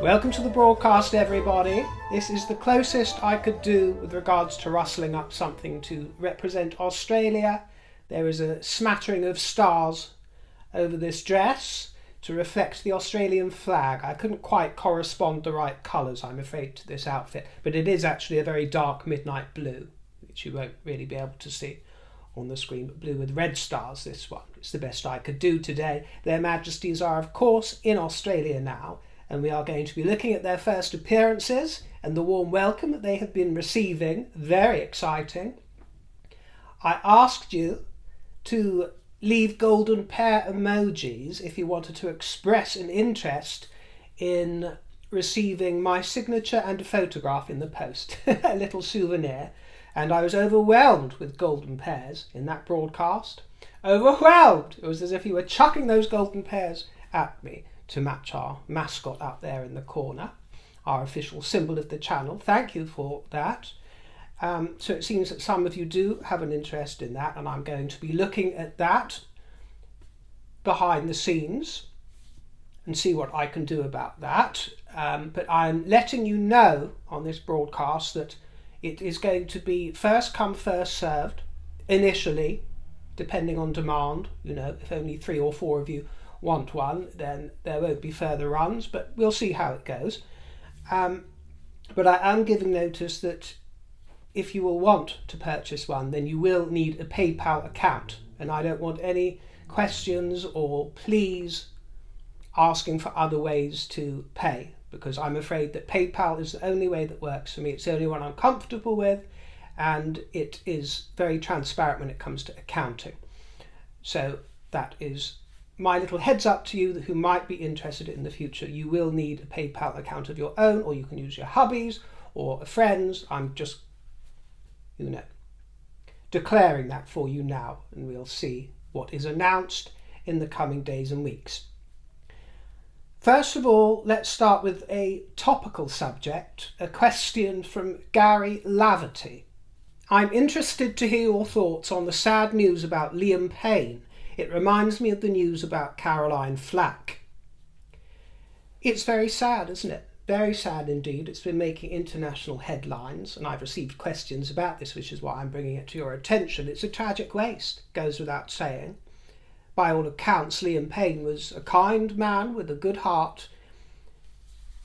Welcome to the broadcast, everybody. This is the closest I could do with regards to rustling up something to represent Australia. There is a smattering of stars over this dress to reflect the Australian flag. I couldn't quite correspond the right colours, I'm afraid, to this outfit, but it is actually a very dark midnight blue, which you won't really be able to see on the screen, but blue with red stars, this one. It's the best I could do today. Their Majesties are, of course, in Australia now, and we are going to be looking at their first appearances and the warm welcome that they have been receiving. Very exciting. I asked you to leave golden pear emojis if you wanted to express an interest in receiving my signature and a photograph in the post, a little souvenir. And I was overwhelmed with golden pears in that broadcast. Overwhelmed! It was as if you were chucking those golden pears at me to match our mascot up there in the corner, our official symbol of the channel. Thank you for that. So it seems that some of you do have an interest in that, and I'm going to be looking at that behind the scenes and see what I can do about that. But I'm letting you know on this broadcast that it is going to be first come, first served, initially, depending on demand. You know, if only 3 or 4 of you want one, then there won't be further runs, but we'll see how it goes. But I am giving notice that if you will want to purchase one, then you will need a PayPal account, and I don't want any questions or pleas asking for other ways to pay, because I'm afraid that PayPal is the only way that works for me. It's the only one I'm comfortable with, and it is very transparent when it comes to accounting. So that is my little heads up to you who might be interested in the future. You will need a PayPal account of your own, or you can use your hubby's or a friend's. I'm just, declaring that for you now, and we'll see what is announced in the coming days and weeks. First of all, let's start with a topical subject, a question from Gary Laverty. I'm interested to hear your thoughts on the sad news about Liam Payne. It reminds me of the news about Caroline Flack. It's very sad, isn't it? Very sad indeed. It's been making international headlines, and I've received questions about this, which is why I'm bringing it to your attention. It's a tragic waste, goes without saying. By all accounts, Liam Payne was a kind man with a good heart.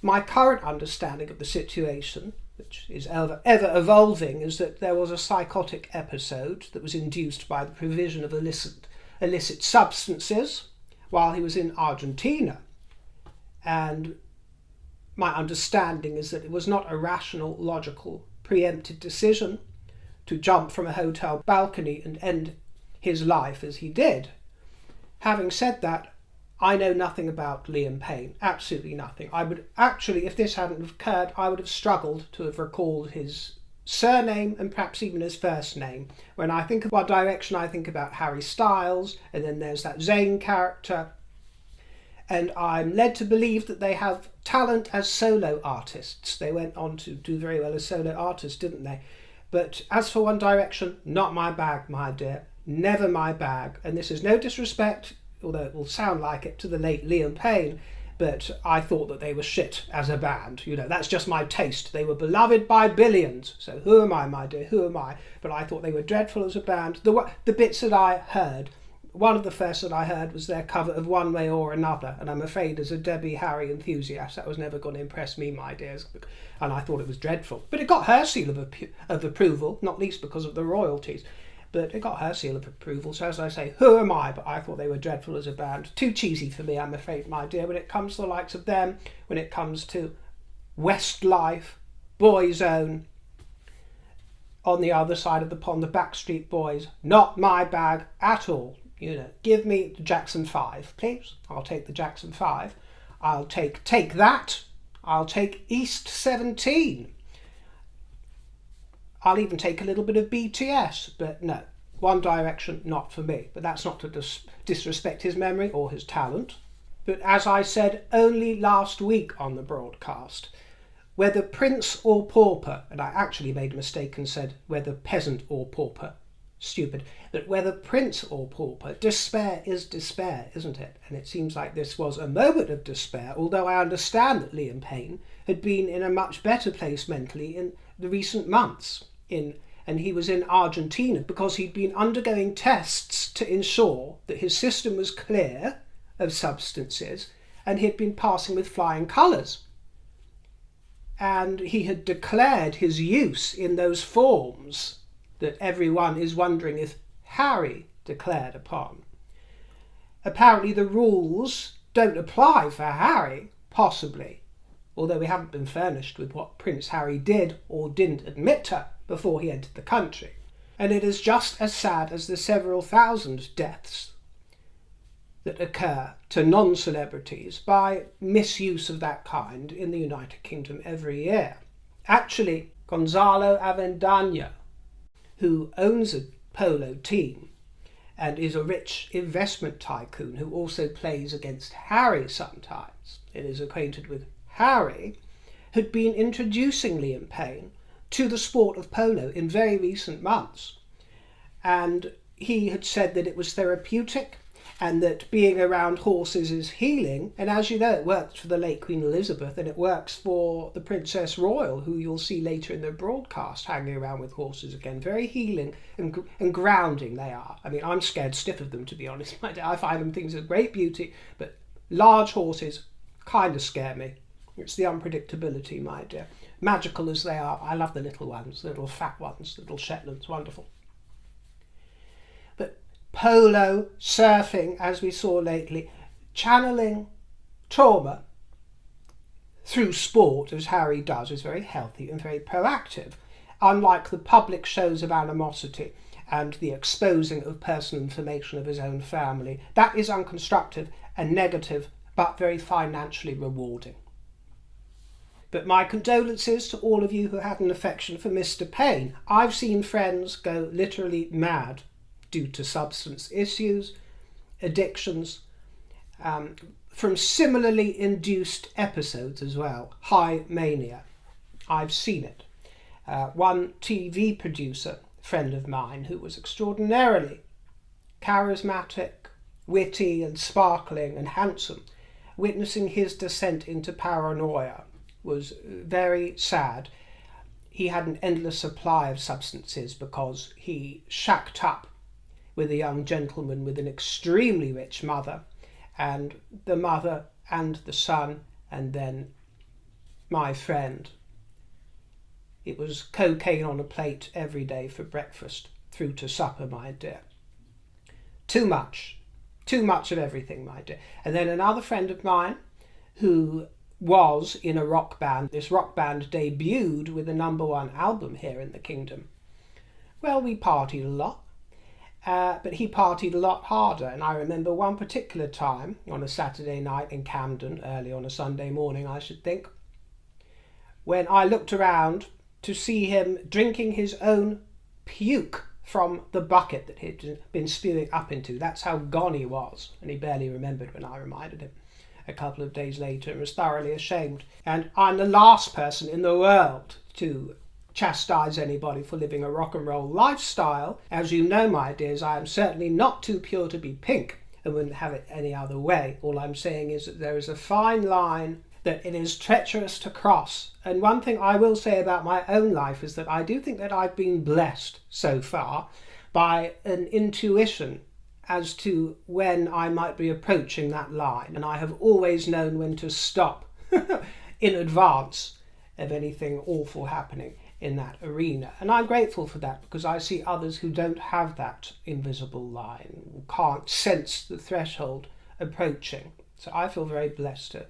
My current understanding of the situation, which is ever evolving, is that there was a psychotic episode that was induced by the provision of illicit substances while he was in Argentina. And my understanding is that it was not a rational, logical, preempted decision to jump from a hotel balcony and end his life as he did. Having said that, I know nothing about Liam Payne, absolutely nothing. I would actually, if this hadn't occurred, I would have struggled to have recalled his surname and perhaps even his first name. When I think of One Direction, I think about Harry Styles, and then there's that Zayn character, and I'm led to believe that they have talent as solo artists. They went on to do very well as solo artists, didn't they? But as for One Direction, not my bag, my dear. Never my bag. And this is no disrespect, although it will sound like it, to the late Liam Payne, but I thought that they were shit as a band. That's just my taste. They were beloved by billions. So who am I, my dear? Who am I? But I thought they were dreadful as a band. The bits that I heard, one of the first that I heard was their cover of One Way or Another, and I'm afraid as a Debbie Harry enthusiast, that was never going to impress me, my dears, and I thought it was dreadful. But it got her seal of approval, not least because of the royalties. But it got her seal of approval, so as I say, who am I? But I thought they were dreadful as a band. Too cheesy for me, I'm afraid, my dear, when it comes to the likes of them, when it comes to Westlife, Boyzone, on the other side of the pond, the Backstreet Boys. Not my bag at all. Give me the Jackson 5, please. I'll take the Jackson 5. I'll take that. I'll take East 17. I'll even take a little bit of BTS, but no, One Direction, not for me. But that's not to disrespect his memory or his talent. But as I said only last week on the broadcast, whether prince or pauper, and I actually made a mistake and said whether peasant or pauper, stupid, that whether prince or pauper, despair is despair, isn't it? And it seems like this was a moment of despair, although I understand that Liam Payne had been in a much better place mentally in the recent months, and he was in Argentina because he'd been undergoing tests to ensure that his system was clear of substances, and he'd been passing with flying colours. And he had declared his use in those forms that everyone is wondering if Harry declared upon. Apparently the rules don't apply for Harry, possibly, although we haven't been furnished with what Prince Harry did or didn't admit to before he entered the country. And it is just as sad as the several thousand deaths that occur to non-celebrities by misuse of that kind in the United Kingdom every year. Actually, Gonzalo Avendaño, who owns a polo team and is a rich investment tycoon who also plays against Harry sometimes and is acquainted with Harry, had been introducing Liam Payne to the sport of polo in very recent months. And he had said that it was therapeutic and that being around horses is healing. And as you know, it worked for the late Queen Elizabeth, and it works for the Princess Royal, who you'll see later in the broadcast hanging around with horses again. Very healing and grounding they are. I mean, I'm scared stiff of them, to be honest. I find them things of great beauty, but large horses kind of scare me. It's the unpredictability, my dear. Magical as they are, I love the little ones, the little fat ones, the little Shetlands, wonderful. But polo, surfing, as we saw lately, channeling trauma through sport, as Harry does, is very healthy and very proactive, unlike the public shows of animosity and the exposing of personal information of his own family. That is unconstructive and negative, but very financially rewarding. But my condolences to all of you who had an affection for Mr. Payne. I've seen friends go literally mad due to substance issues, addictions, from similarly induced episodes as well. High mania. I've seen it. One TV producer, friend of mine, who was extraordinarily charismatic, witty and sparkling and handsome, witnessing his descent into paranoia was very sad. He had an endless supply of substances because he shacked up with a young gentleman with an extremely rich mother, and the mother and the son, and then my friend. It was cocaine on a plate every day for breakfast through to supper, my dear. Too much of everything, my dear. And then another friend of mine who was in a rock band. This rock band debuted with a #1 album here in the kingdom. Well, we partied a lot, but he partied a lot harder. And I remember one particular time on a Saturday night in Camden, early on a Sunday morning, I should think, when I looked around to see him drinking his own puke from the bucket that he'd been spewing up into. That's how gone he was, and he barely remembered when I reminded him a couple of days later and was thoroughly ashamed. And I'm the last person in the world to chastise anybody for living a rock and roll lifestyle. As you know, my dears, I am certainly not too pure to be pink and wouldn't have it any other way. All I'm saying is that there is a fine line that it is treacherous to cross. And one thing I will say about my own life is that I do think that I've been blessed so far by an intuition as to when I might be approaching that line. And I have always known when to stop in advance of anything awful happening in that arena. And I'm grateful for that, because I see others who don't have that invisible line, who can't sense the threshold approaching. So I feel very blessed to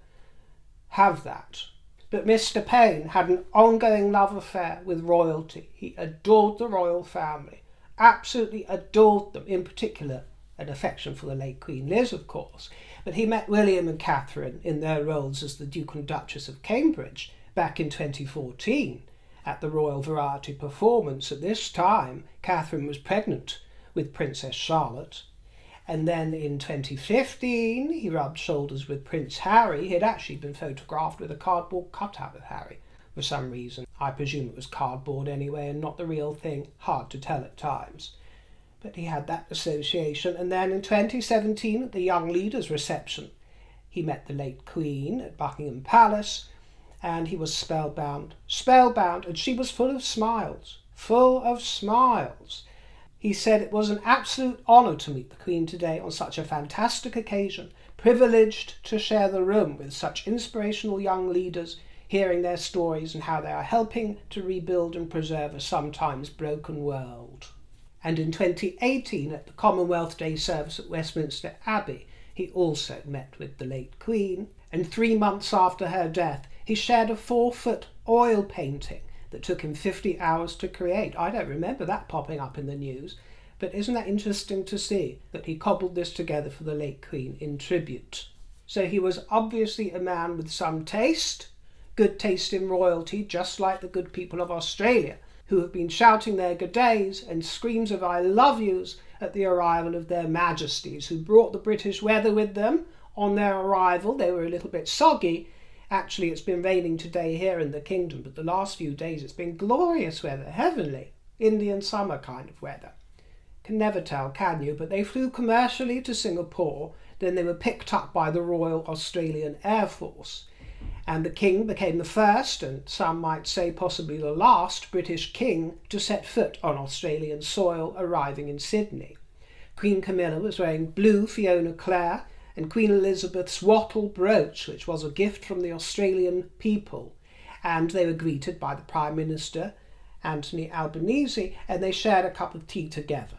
have that. But Mr. Payne had an ongoing love affair with royalty. He adored the royal family, absolutely adored them, in particular an affection for the late Queen Liz, of course. But he met William and Catherine in their roles as the Duke and Duchess of Cambridge back in 2014 at the Royal Variety performance. At this time, Catherine was pregnant with Princess Charlotte. And then in 2015, he rubbed shoulders with Prince Harry. He had actually been photographed with a cardboard cutout of Harry for some reason. I presume it was cardboard anyway and not the real thing. Hard to tell at times. but he had that association. And then in 2017, at the Young Leaders reception, he met the late Queen at Buckingham Palace, and he was spellbound, and she was full of smiles. He said it was an absolute honour to meet the Queen today on such a fantastic occasion, privileged to share the room with such inspirational young leaders, hearing their stories and how they are helping to rebuild and preserve a sometimes broken world. And in 2018, at the Commonwealth Day service at Westminster Abbey, he also met with the late Queen, and 3 months after her death, he shared a 4-foot oil painting that took him 50 hours to create. I don't remember that popping up in the news, but isn't that interesting to see that he cobbled this together for the late Queen in tribute? So he was obviously a man with some taste, good taste in royalty, just like the good people of Australia, who have been shouting their good days and screams of I love yous at the arrival of their majesties, who brought the British weather with them on their arrival. They were a little bit soggy. Actually, it's been raining today here in the kingdom, but the last few days it's been glorious weather, heavenly, Indian summer kind of weather. Can never tell, can you? But they flew commercially to Singapore, then they were picked up by the Royal Australian Air Force. And the King became the first, and some might say possibly the last, British king to set foot on Australian soil, arriving in Sydney. Queen Camilla was wearing blue Fiona Clare, and Queen Elizabeth's wattle brooch, which was a gift from the Australian people. And they were greeted by the Prime Minister, Anthony Albanese, and they shared a cup of tea together.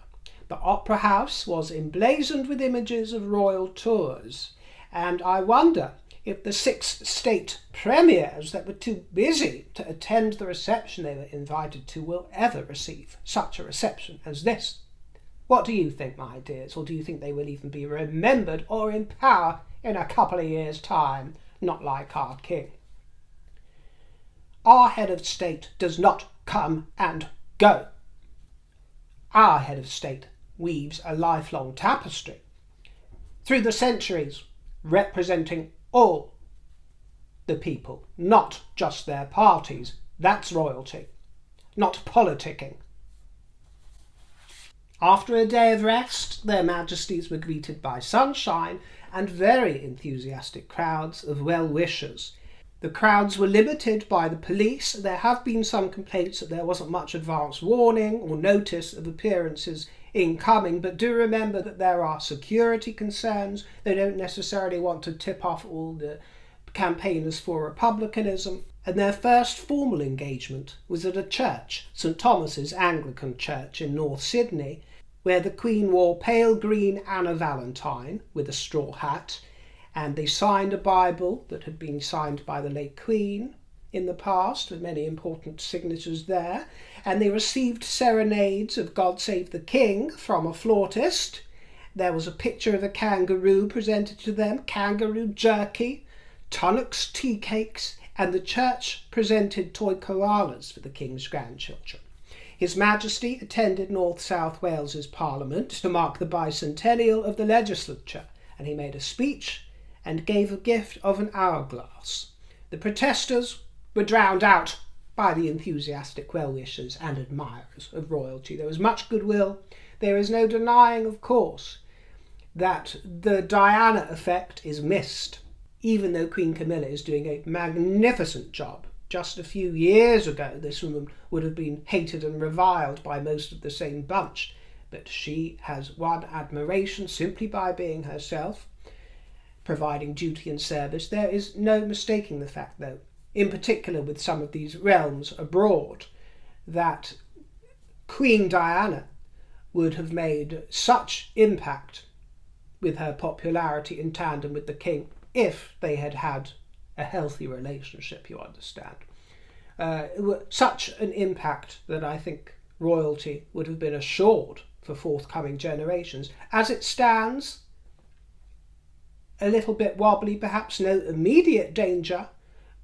The Opera House was emblazoned with images of royal tours, and I wonder if the 6 state premiers that were too busy to attend the reception they were invited to will ever receive such a reception as this. What do you think, my dears? Or do you think they will even be remembered or in power in a couple of years' time, not like our king? Our head of state does not come and go. Our head of state weaves a lifelong tapestry through the centuries, representing all the people, not just their parties. That's royalty, not politicking. After a day of rest, their majesties were greeted by sunshine and very enthusiastic crowds of well-wishers. The crowds were limited by the police. There have been some complaints that there wasn't much advance warning or notice of appearances incoming, but do remember that there are security concerns. They don't necessarily want to tip off all the campaigners for republicanism. And their first formal engagement was at a church, St Thomas's Anglican Church in North Sydney, where the Queen wore pale green Anna Valentine with a straw hat, and they signed a Bible that had been signed by the late Queen in the past, with many important signatures there, and they received serenades of God Save the King from a flautist. There was a picture of a kangaroo presented to them, kangaroo jerky, Tunnock's tea cakes, and the church presented toy koalas for the King's grandchildren. His Majesty attended North South Wales's Parliament to mark the bicentennial of the legislature, and he made a speech and gave a gift of an hourglass. The protesters were drowned out by the enthusiastic well-wishers and admirers of royalty. There was much goodwill. There is no denying, of course, that the Diana effect is missed, even though Queen Camilla is doing a magnificent job. Just a few years ago, this woman would have been hated and reviled by most of the same bunch, but she has won admiration simply by being herself, providing duty and service. There is no mistaking the fact, though, in particular with some of these realms abroad, that Queen Diana would have made such impact with her popularity in tandem with the king if they had had a healthy relationship, you understand. Such an impact that I think royalty would have been assured for forthcoming generations. As it stands, a little bit wobbly, perhaps no immediate danger,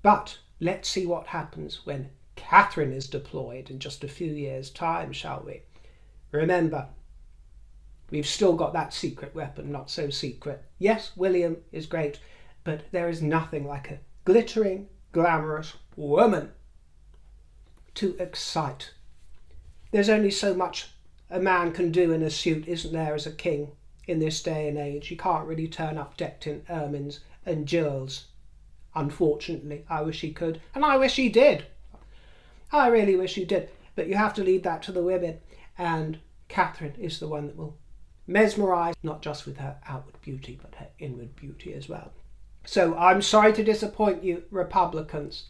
but let's see what happens when Catherine is deployed in just a few years' time, shall we? Remember, we've still got that secret weapon, not so secret. Yes, William is great, but there is nothing like a glittering, glamorous woman to excite. There's only so much a man can do in a suit isn't there as a king in this day and age. You can't really turn up decked in ermines and jewels. Unfortunately, I wish he could, and I wish he did. I really wish he did, but you have to leave that to the women, and Catherine is the one that will mesmerise, not just with her outward beauty, but her inward beauty as well. So I'm sorry to disappoint you, Republicans.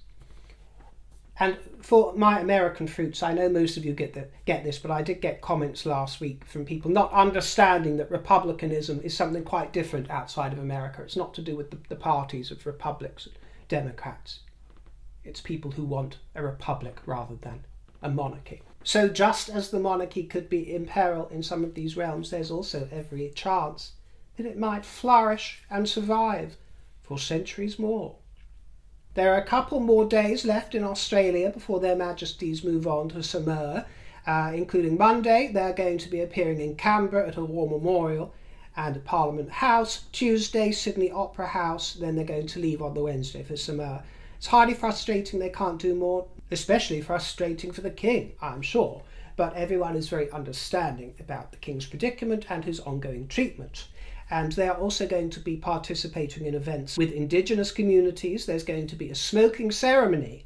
And for my American fruits, I know most of you get this, but I did get comments last week from people not understanding that republicanism is something quite different outside of America. It's not to do with the parties of Republicans and Democrats. It's people who want a republic rather than a monarchy. So just as the monarchy could be in peril in some of these realms, there's also every chance that it might flourish and survive for centuries more. There are a couple more days left in Australia before their Majesties move on to Samoa, including Monday. They're going to be appearing in Canberra at a war memorial and at Parliament House. Tuesday, Sydney Opera House. Then they're going to leave on the Wednesday for Samoa. It's highly frustrating they can't do more, especially frustrating for the King, I'm sure. But everyone is very understanding about the King's predicament and his ongoing treatment. And they are also going to be participating in events with Indigenous communities. There's going to be a smoking ceremony.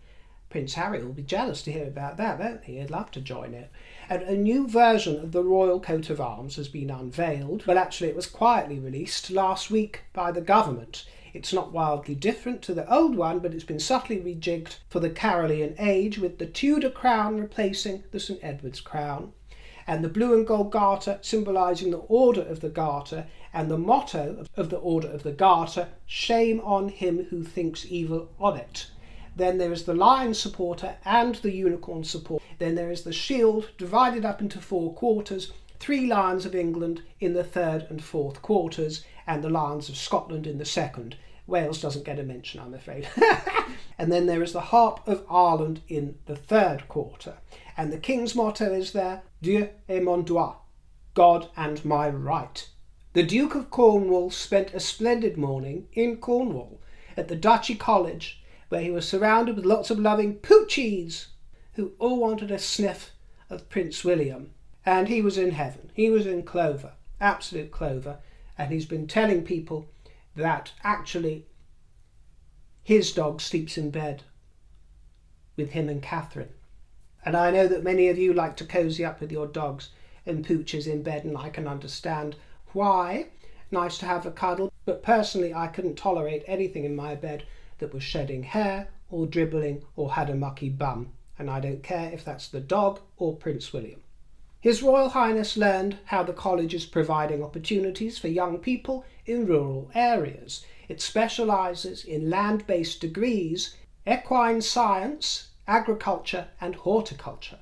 Prince Harry will be jealous to hear about that, won't he? He'd love to join it. And a new version of the Royal Coat of Arms has been unveiled. Well, actually, it was quietly released last week by the government. It's not wildly different to the old one, but it's been subtly rejigged for the Carolean age, with the Tudor crown replacing the St Edward's crown, and the blue and gold garter symbolising the Order of the Garter, and the motto of the Order of the Garter, "Shame on him who thinks evil on it." Then there is the lion supporter and the unicorn supporter. Then there is the shield divided up into 4 quarters, 3 lions of England in the 3rd and 4th quarters, and the lions of Scotland in the 2nd. Wales doesn't get a mention, I'm afraid. And then there is the harp of Ireland in the 3rd quarter. And the King's motto is there, Dieu et mon droit, God and my right. The Duke of Cornwall spent a splendid morning in Cornwall at the Duchy College, where he was surrounded with lots of loving poochies who all wanted a sniff of Prince William. And he was in heaven. He was in clover, absolute clover. And he's been telling people that actually his dog sleeps in bed with him and Catherine. And I know that many of you like to cosy up with your dogs and pooches in bed, and I can understand why. Nice to have a cuddle, but personally I couldn't tolerate anything in my bed that was shedding hair or dribbling or had a mucky bum, and I don't care if that's the dog or Prince William. His Royal Highness learned how the college is providing opportunities for young people in rural areas. It specialises in land-based degrees, equine science, agriculture and horticulture.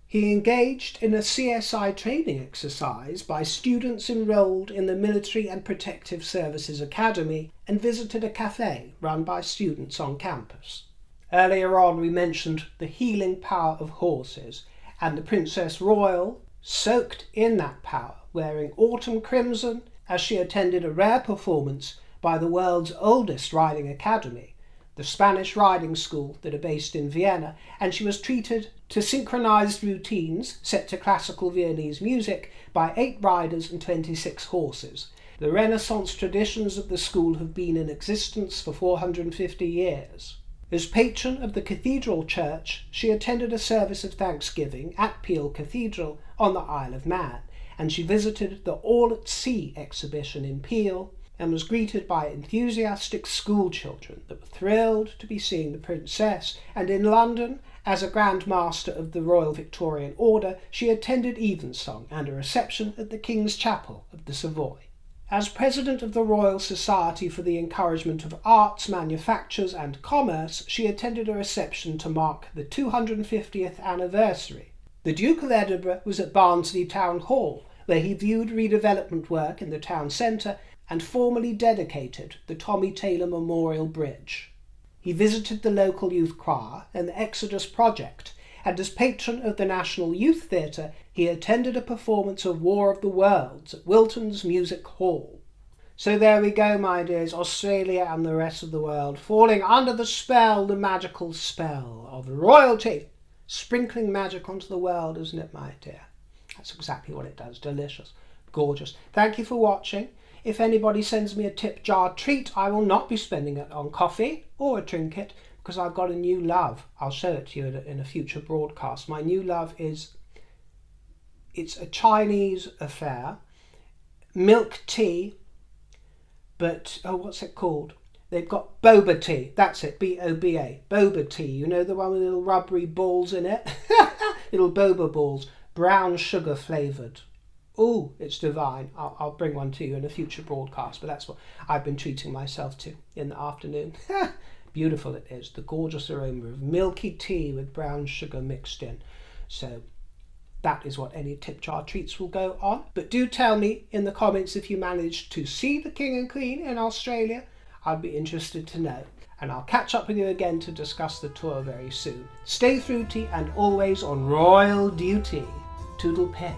He engaged in a CSI training exercise by students enrolled in the Military and Protective Services Academy and visited a cafe run by students on campus. Earlier on we mentioned the healing power of horses, and the Princess Royal soaked in that power, wearing autumn crimson as she attended a rare performance by the world's oldest riding academy, the Spanish riding school that are based in Vienna, and she was treated to synchronized routines set to classical Viennese music by 8 riders and 26 horses. The Renaissance traditions of the school have been in existence for 450 years. As patron of the Cathedral Church, she attended a service of thanksgiving at Peel Cathedral on the Isle of Man, and she visited the All at Sea exhibition in Peel and was greeted by enthusiastic school children that were thrilled to be seeing the Princess. And in London, as a Grand Master of the Royal Victorian Order, she attended evensong and a reception at the King's Chapel of the Savoy. As President of the Royal Society for the Encouragement of Arts, Manufactures and Commerce, she attended a reception to mark the 250th anniversary. The Duke of Edinburgh was at Barnsley Town Hall, where he viewed redevelopment work in the town centre and formally dedicated the Tommy Taylor Memorial Bridge. He visited the local youth choir and the Exodus Project, and as patron of the National Youth Theatre, he attended a performance of War of the Worlds at Wilton's Music Hall. So there we go, my dears, Australia and the rest of the world, falling under the spell, the magical spell of royalty, sprinkling magic onto the world, isn't it, my dear? That's exactly what it does. Delicious. Gorgeous. Thank you for watching. If anybody sends me a tip jar treat, I will not be spending it on coffee or a trinket, because I've got a new love. I'll show it to you in a future broadcast. My new love is, it's a Chinese affair. Milk tea, but, oh, what's it called? They've got boba tea. That's it, B-O-B-A. Boba tea. You know, the one with little rubbery balls in it? Little boba balls. Brown sugar flavoured. Ooh, it's divine. I'll bring one to you in a future broadcast, but that's what I've been treating myself to in the afternoon. Beautiful it is. The gorgeous aroma of milky tea with brown sugar mixed in. So that is what any tip jar treats will go on. But do tell me in the comments if you managed to see the King and Queen in Australia. I'd be interested to know. And I'll catch up with you again to discuss the tour very soon. Stay fruity and always on royal duty. Toodle pip.